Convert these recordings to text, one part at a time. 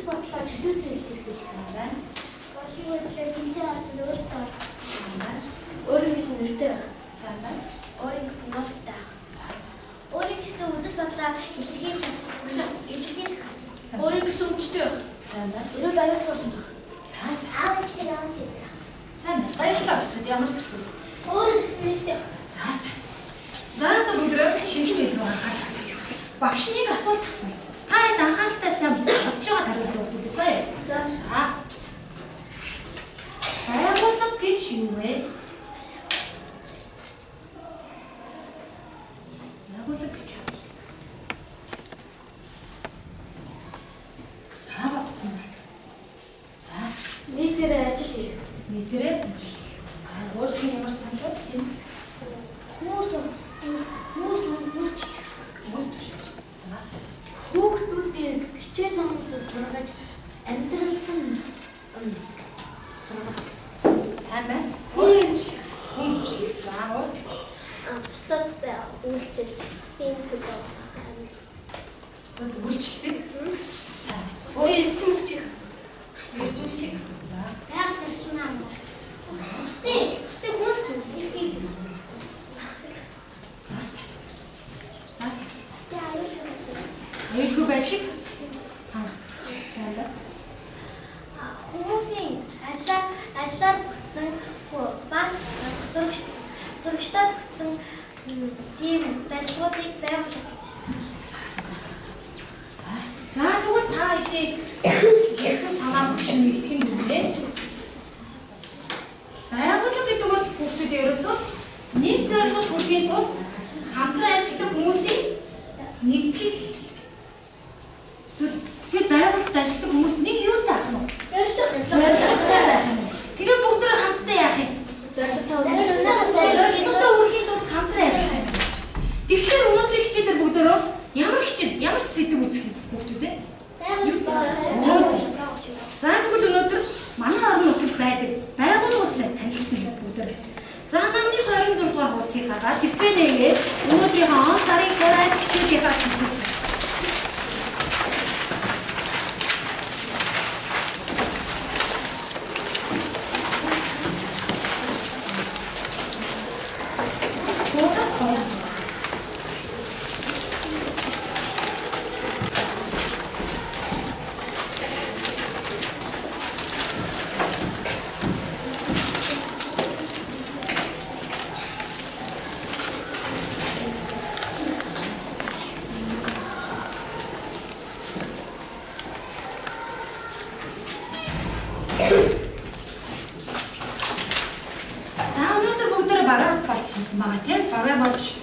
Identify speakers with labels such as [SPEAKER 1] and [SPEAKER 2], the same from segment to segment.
[SPEAKER 1] бодлоо чөлөөтэй илэрхийлсэн байна. Бодлын бодлоо тэнцээ хартад өөрсдөө олсон байна. Өөрийн гэсэн нэртэй сайн байна. Өөрийн гэсэн нууцтай. Өөрийн гэсэн үзэл бодлоо илэрхийлж чадах. Өөрийн гэсэн өвчтэй байх. Сайн байна. Эрүүл аюулгүй болох. Цаас аавчтай яам тийм. Сайн байна. Баярлалаа. Ямар сэрхүү. Өөрийн гэсэн нэртэй. Цаас. За өнөөдөр шинэ хичээл рүү гаргаж багшныг асуулт асууя. Та хэд анхааралтай сайн бодож байгаа хариулт өгдөө заяа. За. Байгууллага гэж юу вэ? Байгууллага гэж юу? За бодсон. За. Нийтээрээ ажил хийх. Нийтээрээ ажил хийх. За өөрөөр нь ямар санал вэ? Хүмүүст за хүүхдүүдийн хичээл номуудаас сургаж амьдралд нь сургах сайн байна. Хүн заавал бусдад үйлчилж стимул болгох юм. Бусдад үйлчлдэг сайн. Бусдад үйлчлдэг. За яг тэрчмээ амар. Бусдад хүмүүс ирхийг за сайн. За аюулгүй байшиг хангах сайн байна. Хүмүүсийн ажлаар бүтсэн бас сурагчтай бүтсэн тийм барилгуудыг байгуулах гэж. За тэгвэл та эдийг ясан санаа багш нэг тийм үлээ. Байгууллага гэдэг бол хүүхдүүд ерөөсөө нэг зорилгод хүрэхийн тулд хамтран ажилладаг хүмүүсийн нэгдлийг хэлдэг. Тэр байгууллагад ажилладаг хүмүүс нэг юутай ах нь? Зорилготой байх юм. Тэгээ бүгд хамтдаа яах юм? Зорилготой хүрэхийн тулд хамтран ажиллах юм. Тэгэхээр өнөөдрийн хичээлээр бүгдөө ямар хичээл, ямар сэдв үзэх юм хүүхдүүд ээ? За тэгвэл өнөөдөр манай орон нутагт байдаг байгууллагуудтай танилцсан бүгдөө. За намны 26 дугаар хуудсыг гаргаад дэвтрэнээгээ өнөөдрийн он сарын 50-аад хичээлийнхаа сэдвийг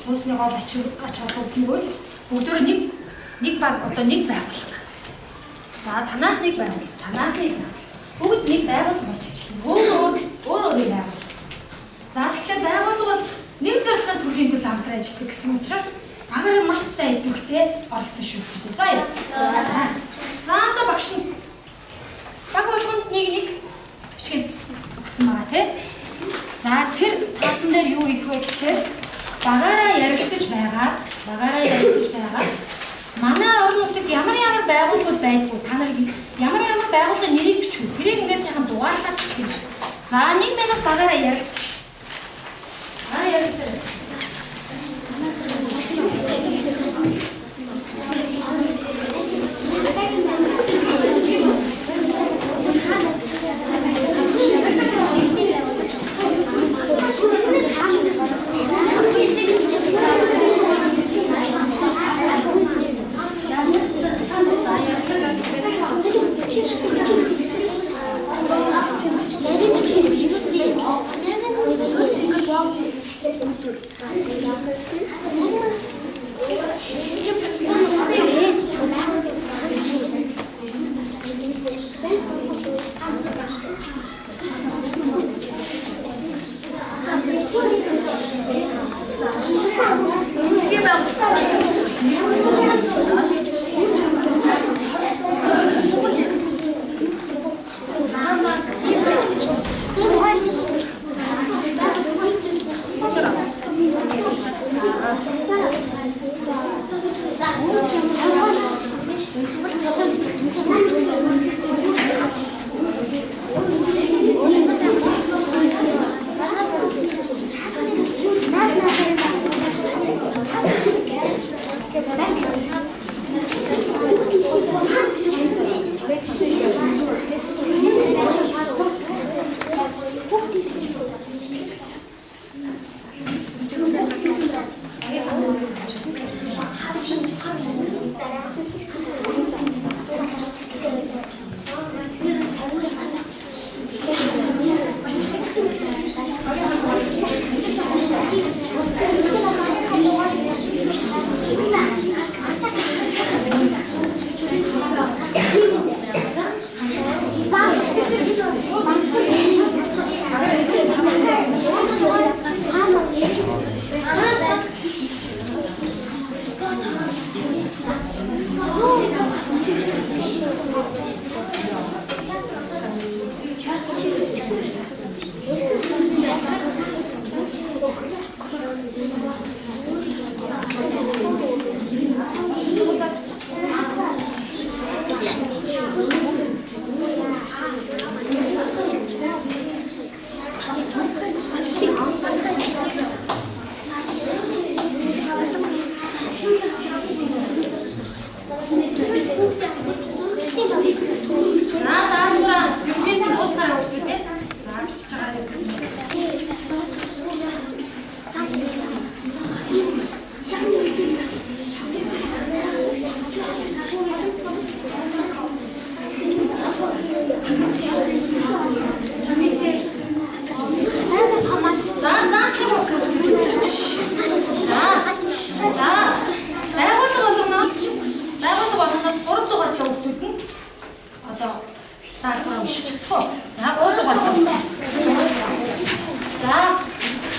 [SPEAKER 1] суусны гол ач холбогдол нь бол бүгдөө нэг баг одоо нэг байгууллага. За танаах нэг байгууллага, танаахыг бүгд нэг байгууллага болж ажиллана. Өөр байгууллага. За тэгэхээр байгууллага бол нэг зорилгын төрлийн төлөө хамтран ажилладаг гэсэн учраас багаар маш сайн идэвхтэй оролцсон шүү дээ. За яа. За одоо багш нь баг болгонд нэг бичгээс өгсөн байгаа тийм. За тэр цаасан дээр юу их вэ гэхээр багаараа ярилцаж байгаад манай орон нутагт ямар байгууллагууд байдгүй та нар ямар байгууллагын нэрийг бичвэ. Тэрийг ингээд сайхан дугаарлаад бичих юм. За 1 минут багаараа ярилцаж. За ярилцаа.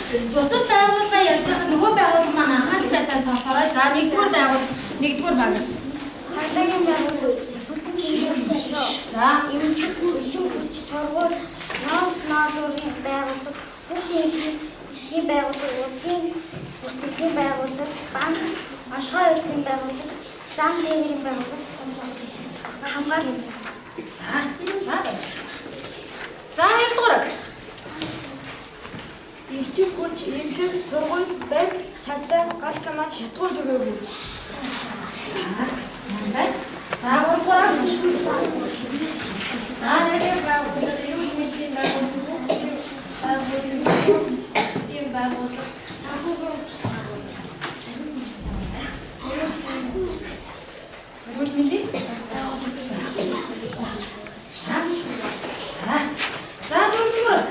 [SPEAKER 2] Бусад байгууллаа ярьж байгаа нөгөө байгууллага маань анхаалтайсаа сонсороо. За нэгдүгээр багаас.
[SPEAKER 1] Цагдаагийн байгууллага за эмчилж хүч сургууль ноолурын байгууллага хүүхдийн эрхлэлийн байгууллага улсын бүртгэлийн байгууллага банк онцгой үйлдвэрлэлийн байгууллага зам дээврийн байгууллага хамгаалал.
[SPEAKER 2] За хоёрдугаар.
[SPEAKER 3] Эрчим хүч эмнэлэг сургууль барь цагдаа гал камаа шатгуур төгөөгүй.
[SPEAKER 2] За гуравдугаар.
[SPEAKER 1] За нэгэн байгууллага юу мэдээ байгууллага санхүүгийн
[SPEAKER 2] За дөрөвдүгээр.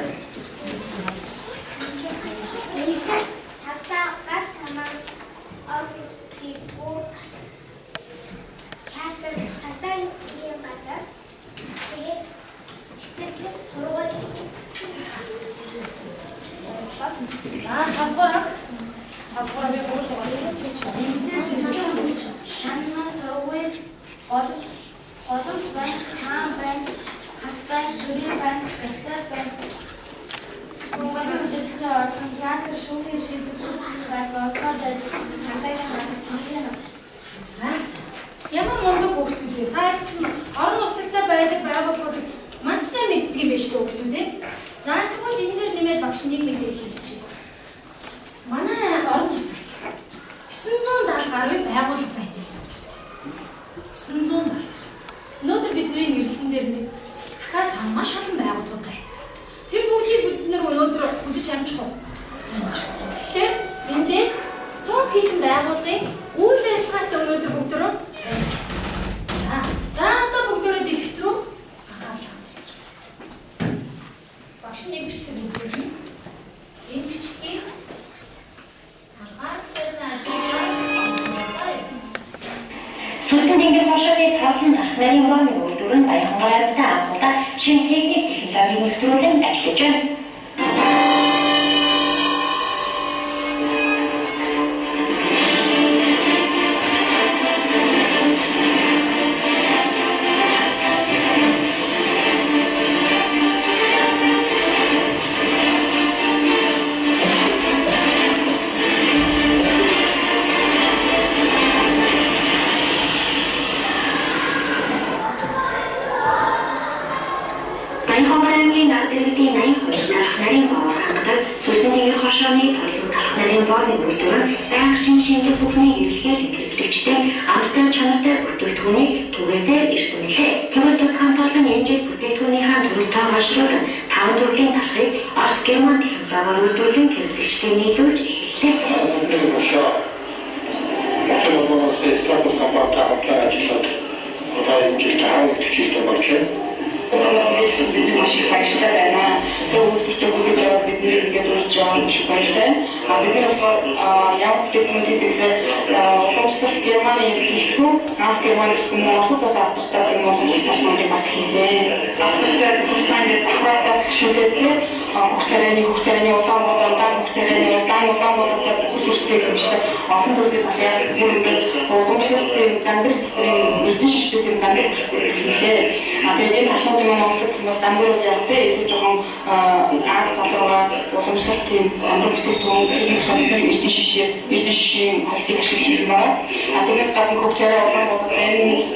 [SPEAKER 1] цагдаа гал камаа объектив цагдаагийн газар тэгээд цэцэрлэг сургууль.
[SPEAKER 2] За тавдугаар.
[SPEAKER 1] Чанман сургууль олон байна, хаан байна, хас байна, төрийн байна, бэлтэр байна. Монгол үдирдлийн орчин театр, шүүхийн шилдэг үүсгэх байгууллагууд цагдаагийн газар тэмдэглэн байна.
[SPEAKER 2] Заас. Ямар мундаг хүүхдүүд вэ? Та чинь орон нутагтаа байдаг байгууллагуудыг маш сайн мэддэг юм биш үү хүүхдүүд ээ? За тэгвэл энэгээр нэмээд багш нэг хэлчихье. Манай орон нутагт 970 гаруй байгууллага байдаг хүүхдүүд. 970. Өнөөдөр бидний нэрсэн дээр нэг дахиад цаана маш олон байгууллагууд байдаг. Тэр бүгдийг бид нэр өнөөдөр үзэж амжих уу? Тэгэхээр эндээс 100 хэдэн байгууллагын үйл ажиллагаатай өнөөдөр бүгдөө за одоо бүгдөө дэлгэц рүү анхаарлаа. Багш нэг бичлэг үзүүлнэ. Энэ бичлэгийг анхааралтай ажиглаа.
[SPEAKER 4] Сүлтэн дэнгэр хошооны тоолон тах нарийн бомны үйлдвэр нь Баянгой аймагта агуулга шинэ техник технологиг нэвтрүүлэн ажиллаж байна. Хошооны тоолон тах нарийн бомны үйлдвэр нь байнга шинжлэх бүхнийг эргэлхийлэн хэрэглэгчтэй амттай чанартай бүтээгдэхүүнийг түгээсээр ирсэн билээ. Тэгвэл тус хамт олон энэ жил бүтээгдэхүүнийхээ төрөл тооцоолсон 5 төрлийн талхыг Орос Герман технологиор үйлдвэрлэн хэрэглэгчтэй нийлүүлж эхэллээ.
[SPEAKER 5] Энэ жил тахаг төчилтэй болж байна. Бидний маш их баяртай байна. Тэгээд үйлдвэртэй хүлээж аваад бидний ингээд урьж байгаа юм шиг баяртай. Бид болохоор ямар бүтээгдэхүүнээс ихлээр уламжлалт Германы дэлгүү, ганц Германы хүмүүс Оросоос авчирдаг юм уу бас хийсэн. Авчирдаг хүмүүс ингээд давхраас гүшүүлээд хүүхдэрийн улаан улаан хүлээжтэй юм шиг олон төрлийн бас яг үүрэг уламжлалтын замбар хэлбэрийн эрдэнэ шишдүүдийн замбар хэлээ. Тэгээд энэ талуудын маань онцлог хүмүүс замбар бол яг тийм жоохон Аз толгойн уламжлалтын замбар бүтээгдэхүүн тэрний эрдэнэ шишийн холцыг ашиглаж байна. Тиймээс гадна хүүхдэрийн улаан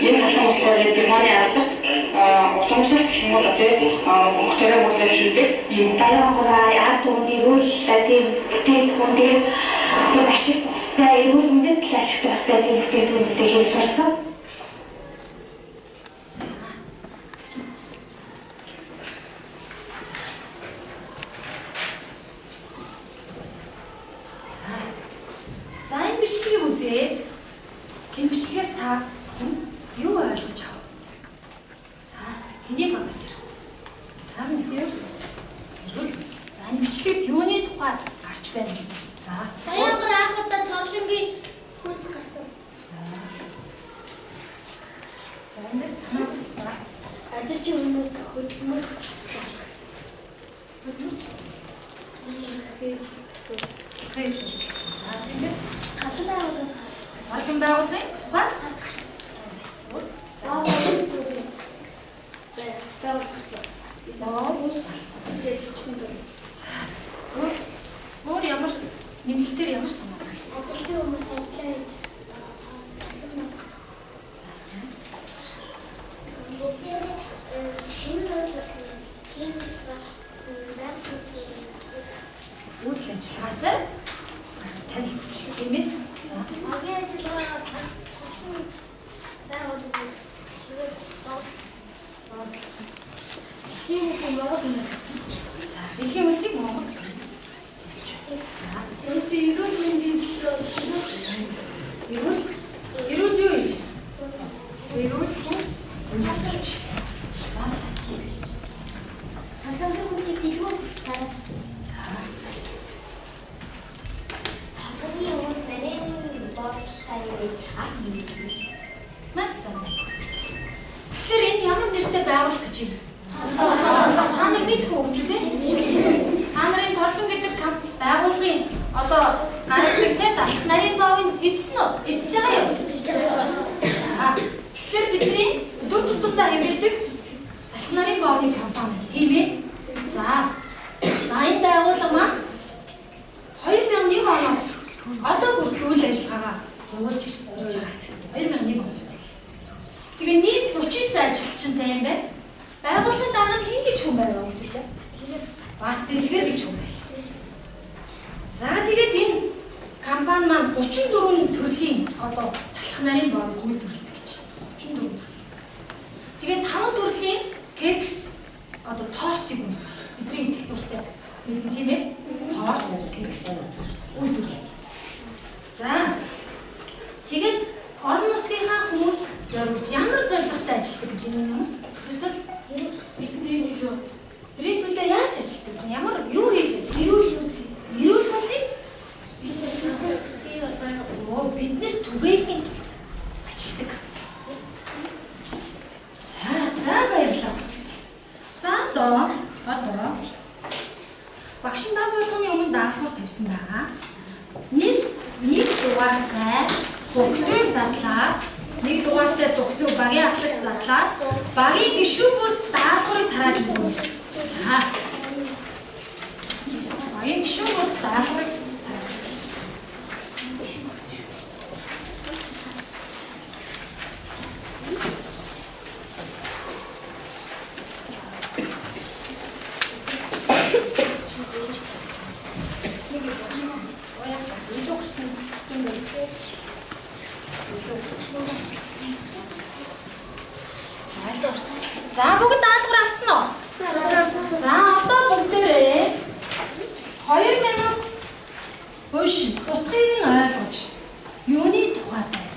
[SPEAKER 5] энэ талхан болохоор Германы албаст уламжлалт гэх юм уу тийм хүүхдэрийн улаан шилдэг юм
[SPEAKER 4] Баянгой ард түмний үйлдвэрлэлийн бүтээгдэхүүн дээр ашиг тустай эрүүл мэндэд ашиг тустай бүтээгдэхүүнүүдийг хийж сурсан.
[SPEAKER 2] За энэ бичлэгийг үзээд энэ бичлэгээс та юу ойлгож авав? За хэний багаас ирв? За мэхээр эргүүлсэн. За энэ бичлэгт юуны тухай гарч байна? За
[SPEAKER 1] Баянгой анхудаа тоглоомгийн хөлс гарсан.
[SPEAKER 2] За эндээс танаас
[SPEAKER 1] Ажирчин хүмүүс хөдөлмөр
[SPEAKER 2] ажиллахыг шилжүүлсэн. За тиймээс
[SPEAKER 1] Хатсан байгууллага.
[SPEAKER 2] олон байгууллагын тухай гарсан.
[SPEAKER 1] За
[SPEAKER 2] өөр ямар нэмэлтээр ямар санаа байна?
[SPEAKER 1] Ажилтны хүмүүс ажиллаа.
[SPEAKER 2] Үйл ажиллагаатай танилцчих тийм ээ. За. Дэлхийн улсыг Монгол. Эрүүл юу гэж? Эрүүл бус үйлчлэгч. За сайн.
[SPEAKER 1] Хамтлагийн хүмүүсийг дэлгүүр тараас.
[SPEAKER 2] За.
[SPEAKER 1] Хамтлагийн хүмүүс нарийн бодлогыг ах мэдээ.
[SPEAKER 2] Маш сайн. Тэгэхээр энэ ямар нэртэй байгуулах гэж юм? Та нар мэдэх үү гэдэг? Та нарын торлон гэдэг байгууллагын одоо гаралтай те далах нарийн баавын эдсэн үү? Эдж байгаа юу? Тэгэхээр бидний өдөр тутамдаа хэмэлдэг далах нарийн баавны компани тийм ээ? За энэ байгууллага маань 2001 оноос одоо хүртэл үйл ажиллагаагаа явуулж ирж байгаа. 2001 оноос. Тэгээ нийт 39 ажилтнтай юм байна. Байгууллагын дараа нь хин гэж хүн байгаа юм тийм ээ? Бат дэлгэр гэж хүн байна. За тэгээд энэ компани маань 34 төрлийн одоо талах нарийн баавыг үйлдвэрлэдэг гэж. 34 төрлийн. Тэгээд 5 төрлийн кекс одоо тортыг үйлдвэрлэдэг. Бидний идэх дуртай мэдэн тийм ээ? Торт, кекс үйлдвэрлэдэг. За тэгээд орон нутгийнхаа хүмүүс зориулж ямар зорилготой ажилладаг гэж энэ хүмүүс? Эсвэл бидний төлөө яаж ажилладаг гэж ямар юу хийж ажилладаг? Эрүүл мэндийг бид нэр түгээхийн тулд ажилладаг. За баярлалаа бүгд. За одоо багшин баг болгоны өмнө даалгавар тавьсан байгаа. Нэг дугаартай бүгдөө задлаад нэг дугаартай бүгдөө багийн ахлагч задлаад багийн гишүүгээр даалгаврыг тарааж өгнө. За. Багийн гишүүгээр даалгаврыг За бүгд даалгавар авцсан уу? За одоо бүгдээрээ 2 минут уншин утгыг нь ойлгож юуны тухай байна.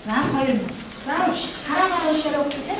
[SPEAKER 2] За 2 минут. За унш. Хараагаар уншаарай бүгдээ.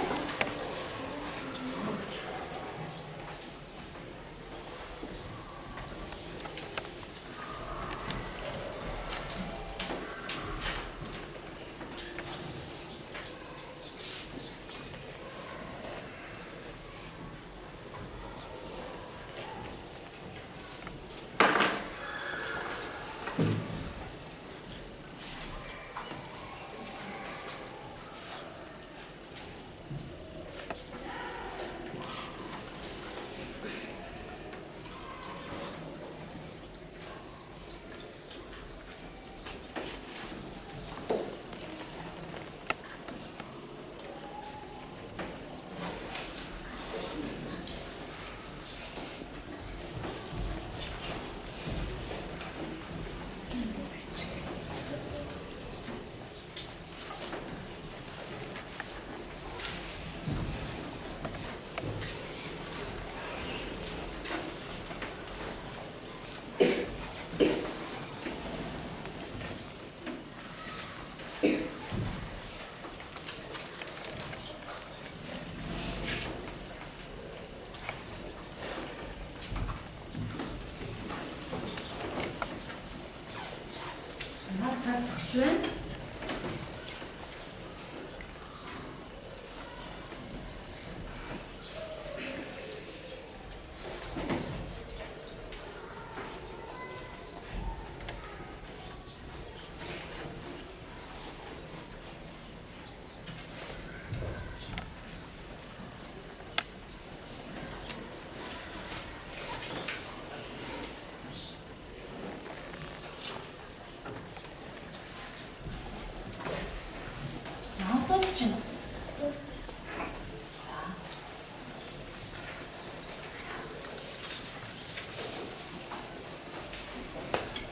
[SPEAKER 2] Schön.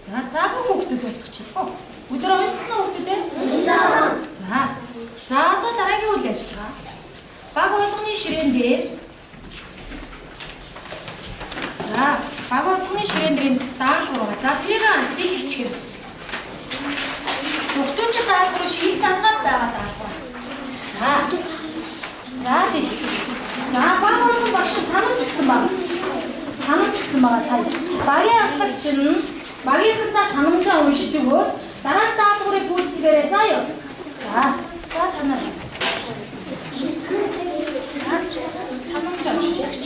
[SPEAKER 2] За баг хүүхдүүд босгочих. Өдөр уншсан уу хүүхдүүдээ? За одоо дараагийн үйл ажиллагаа. Баг болгоны ширээн дээр баг болгоны ширээн дээр даалгавар. За тэрийг дэл хичгэн. Хүүхдүүд даалгавар шил зангаад байгаа даалгавар. За дэл хичгэн. За баг болгон багш санамж өгсөн баг. Санамж өгсөн байгаа сая. Багийн ахлагч нь багийнхандаа санамжаа уншиж өгөөд дараа даалгаврыг гүйцэтгээрэй заа ёо. За танаа. Санамжаа уншиж өгч.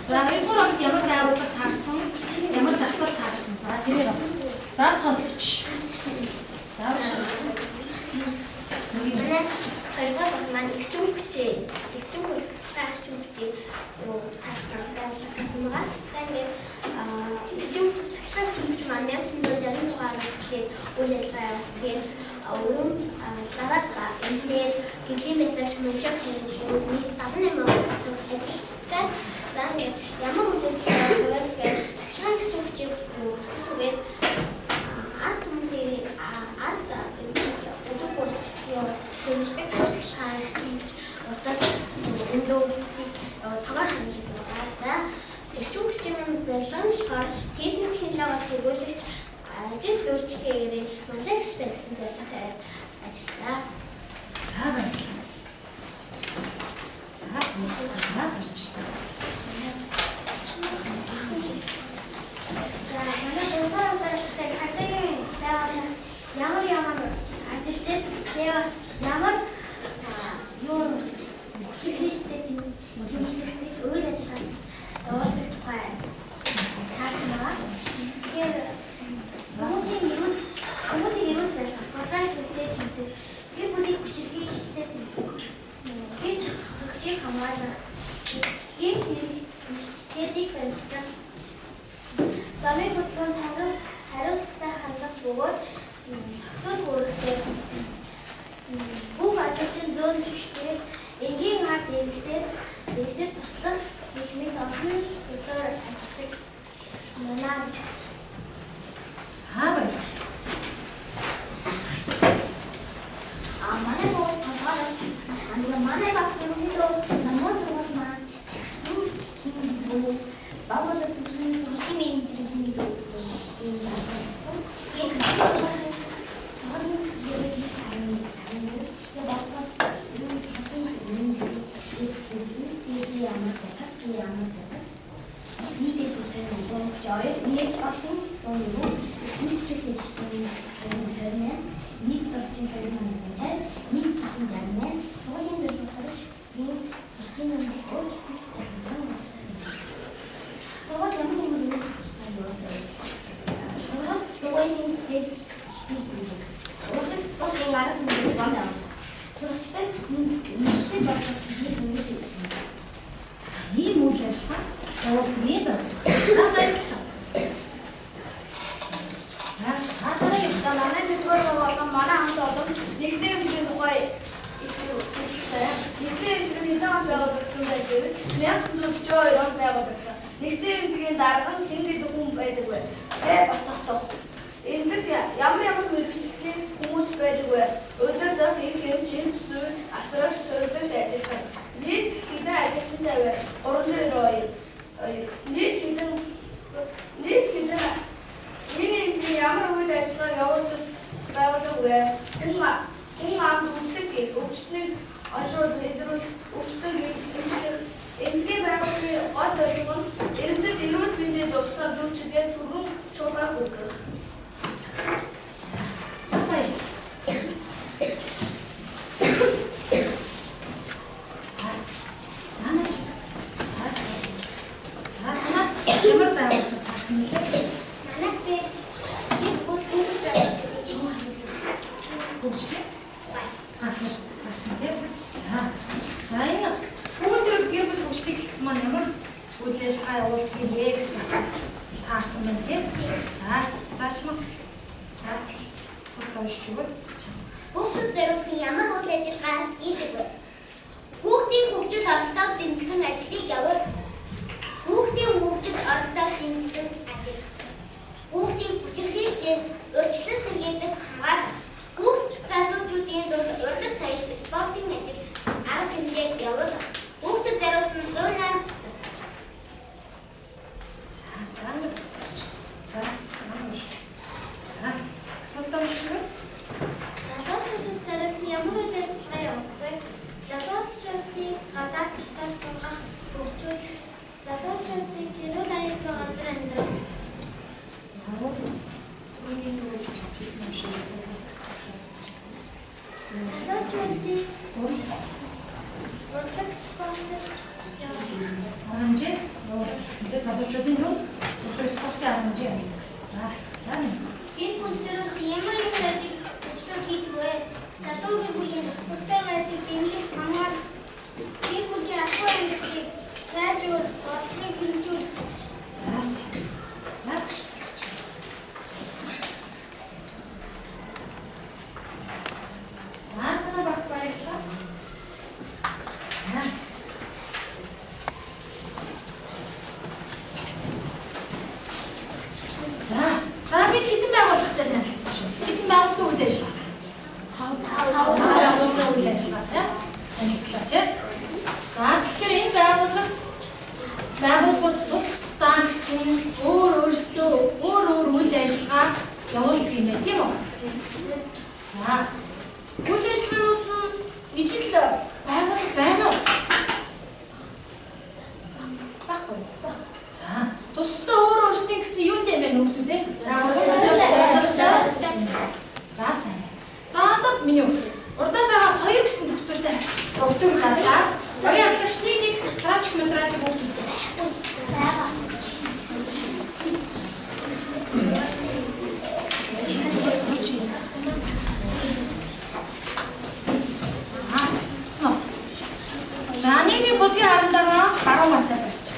[SPEAKER 2] За 2 огт ямар байгууллага таарсан, ямар дасгал таарсан. За тэрээр авсан. За сонсогч. За
[SPEAKER 1] Манай хоёрдугаар бол маань ихчүүн хүчээ юу таарсан байгаа. За ингээд ихчүүн цахилгаан хүч маань 1966-аас эхлээд үйл ажиллагаа явуулсан. Тэгээд өрөм дараад инженер гэрлийн мэдээж мөнгөж нэг 78 ажиллагчтай. За ингээд ямар үйл ажиллагаа гэвэл цахилгаан хүчийг үүсгэхэд Хэмждэг цахилгаан утас өндөр тоогоор хандж байгаа. За эрчим хүчийн зорилго нь болохоор техник технологи хэрэглэгч ажил үйлчлэгээр манлайлагч байх гэсэн зорилготой ажилладаг.
[SPEAKER 2] За баярлалаа. За сонсогч.
[SPEAKER 1] За манай өөрөөр ямар ажилчид ямар юу хүчтэй тийм үйл ажиллагаа явуулдаг тухай таарсан байгаа. Тэгэхээр хүмүүсийн ирүүл байх болон хэрэгтэй тэмцэх гэр бүлийн хүчирхий хэрэгтэй тэмцэх гэж хүчийг хамгаалах ийм тэдийг барьдаг. Замын хөдөлгөөнд хариуцлагатай хандах бөгөөд зөвхөн өөрөөр бүх ажилчин зөөн зүшгээр энгийн ард эмэгтэй туслах техник олон төсөөр ажилладаг манай ажил.
[SPEAKER 2] За баярлалаа.
[SPEAKER 1] Манай боос танаа манай багтсан намаас маань багуудаас зөвхөн менежерийн зөвлөсөн юм байна.
[SPEAKER 2] Ийм үйл ажиллагаа явуулсан байна. За баярлалаа. За
[SPEAKER 6] За манай мэдгээр болон манай хамт олон нэгдсэн хэмжээний тухай нэгдсэн хэмжээний хамт байгуулагдсан байдаг. 1942 онд байгуулагдсан. Нэгдсэн хэмжээний дарга нь тэнгид хүн байдаг бай. Тэ батгах. Энд ямар мэрэгчлээ хүмүүс байдаг вэ? Өдөртөө их хэмжээнд зүйл асрагч суурьлагч ажиллах. Нийт хэдэн ажилтнтай вэ? 392. Нийт хэдэн энэ ямар үйл ажиллагаа явуулдаг байгууллага вэ? Хүн амд үүсдэг өвчтнийг оншууд нэдрүүлэх өвчтөг эндгийн байгууллагын гол зорилго нь эрдэнэт эрүүл мэндийн тусламж үйлчилгээ түргэн шуургах үүрэг.
[SPEAKER 2] за баярлалаа. За маш. За танаа ямар байгууллага таарсан бэ?
[SPEAKER 1] Манайд бид бүгд
[SPEAKER 2] Бүгдээ газар таарсан тийм. За энэ өнөөдөр гэр бүл хөгжлийг хэлсэн маань ямар үйл ажиллагаа явуулдаг вэ гэсэн асуулт таарсан байна тийм. За чамаас асуулт уншиж өгөөд.
[SPEAKER 1] Хүүхдүүд зориулсан ямар үйл ажиллагаа хийдэг вэ? Хүүхдийн хөгжил оролцоог дэмжсэн ажлыг явуулах. Хүүхдийн хөгжил оролцоог дэмжсэн ажил. Хүүхдийн хүчирхийллээс урьдчилан сэргийлэх хамгаалах. Хүүхд залуучуудын дунд урлаг соёл спортын ажил арга хэмжээг явуулах. Хүүхдэд зориулсан 108
[SPEAKER 2] асуулт уншиж өгөөд.
[SPEAKER 1] залуучуудад зориулсан ямар үйл ажиллагаа явуулдаг вэ? Залуучуудыг гадаад дотоод суулгах, хөгжүүлэх, залуучуудыг гэрүүл аюулгүй газар амьдрах.
[SPEAKER 2] Үүнийг өгч чадсан юм шиг байна.
[SPEAKER 1] Залуучуудыг урлаг спортод явуулах.
[SPEAKER 2] Хэмжээ явуулдаг гэсэнтэй залуучуудын нүд өдөр спортын арга хэмжээ явуулдаг гэсэн. За нэг.
[SPEAKER 1] Энэ бүлчээрээс ямар юм ажил өчтөр хийдэг вэ? Залуугийн бүлийн бүртэй байдлыг дэмжих хамгаалах энэ бүлийн ахуй амьдралыг сайжруулах бодлогыг хэмжүүлэх.
[SPEAKER 2] За. Танаа багт баярлалаа. За бид хэдэн байгууллагатай танилцсан шүү. Хэдэн байгууллагын үйл ажиллагаа. Байгууллагын үйл ажиллагаатай танилцлаа тийм. За тэгэхээр энэ байгууллагууд тус тусдаа гэсэн өөрсдөө өөр үйл ажиллагаа явуулдаг юм байна тийм үү? За үйл ажиллагаанууд нь ижил байгууллага байна уу? Баггүй. За тусдаа өөрсдийн гэсэн юу юм бэ нөхдөд ээ? За сайн. За одоо миний хөлт. Урдаа байгаа 2 гэсэн төвтөдтэй өгдөг зарлаа. Багийн ахлагчны нэг трач материал өгдөг. За нэг будгийн харандаага 10 мантай барьчих.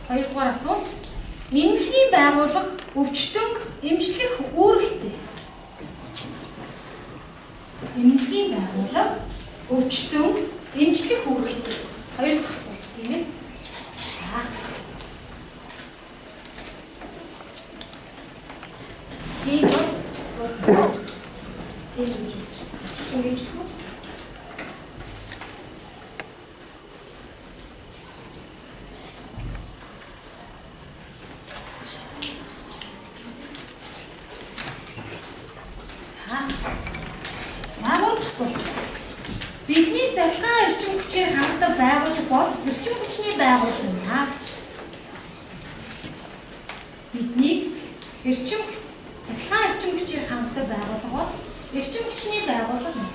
[SPEAKER 2] Хоёрдугаар асуулт. Нэмэлтийн байгууллага өвчтөн эмчлэх үүрэгтэй. Нэмэлтийн байгууллага өвчтөн эмчлэх үүрэгтэй. Хоёр дахь асуулт тийм ээ. Бидний захиргаан эрчим хүчээр хамтдаа байгуулах бол эрчим хүчний байгууллага юм аа. Бидний захиргаан эрчим хүчээр хамтдаа байгуулах бол эрчим хүчний байгууллага юм.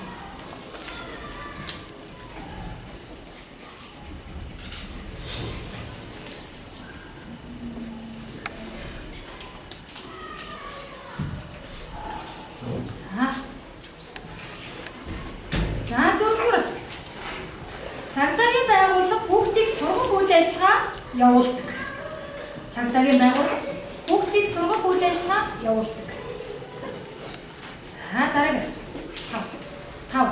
[SPEAKER 2] Цагдаагийн байгууллага хүүхдийг сургах үйл ажиллагаа явуулдаг. Цагдаагийн байгууллага хүүхдийг сургах үйл ажиллагаа явуулдаг. За дараагийн асуулт. 5.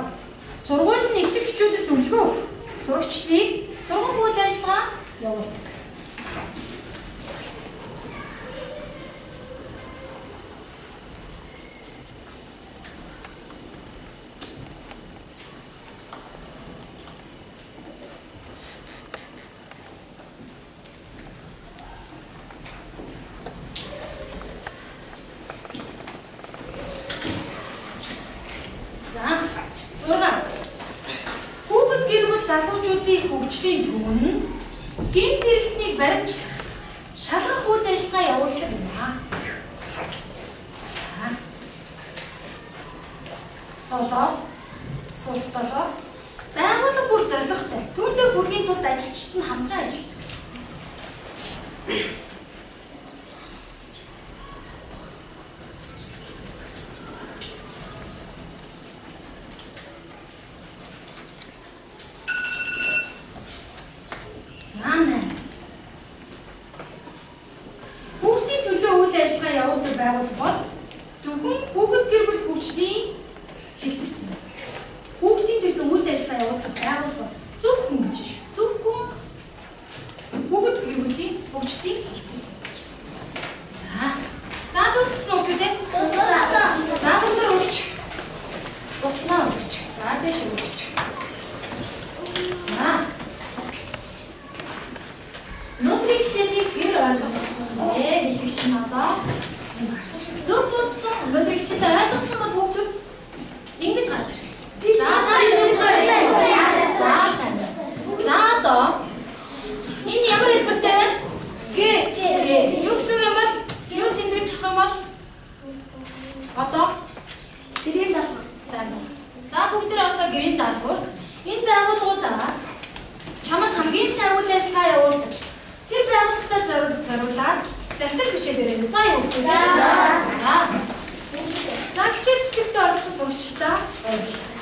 [SPEAKER 2] Сургуулийн эцэг эхчүүдэд зөвлөгөө өгөх. Сурагчдыг сургах үйл ажиллагаа явуулдаг. залуучуудын хөгжлийн түвэн гэмт хэрэгтнийг баримтлах, шалгах үйл ажиллагаа явуулдаг юм аа. Долоо, суулт долоо. Байгууллага бүр зорилготой. Түүндээ бүргийн тулд ажилчид нь хамтран ажилладаг. Хүүхдийн төлөө үйл ажиллагаа явуулдаг байгууллага бол зөвхөн хүүхэд гэр бүл хөгжлийн хэлтэлсэн. Хүүхдийн төлөө үйл ажиллагаа явуулдаг байгууллага зөвхөн гэж шүү. Зөвхөн хүүхэд гэр бүлийн хөгжлийн хэлтэлсэн. За дууссан уу гэдэг? За өндөр өрч. Суцнаа өрч. За дэш өрч. За Нутрик хичээлийн гэр ойлгосон. Хэлэгч нь одоо зөв бодсон. Нутрик хичээлээ ойлгосон бол хүүхдүүд ингэж гарч ирсэн. За одоо энэ ямар хэлбэртэй вэ? Юу гэсэн юм бол юу зэмлэж чадах юм бол одоо
[SPEAKER 1] Гэрийн даалгавар.
[SPEAKER 2] сайн. За бүгд одоо гэрийн даалгавар энэ байгууллагуудаас чамд хамгийн сайн үйл ажиллагаа явуулдаг. Тэр байгууллагатай зориулаад захидал бичээд өрөөнө. За юу вэ? За хичээл зүтгэвтэй оролцсон сурагчдаа баярлалаа.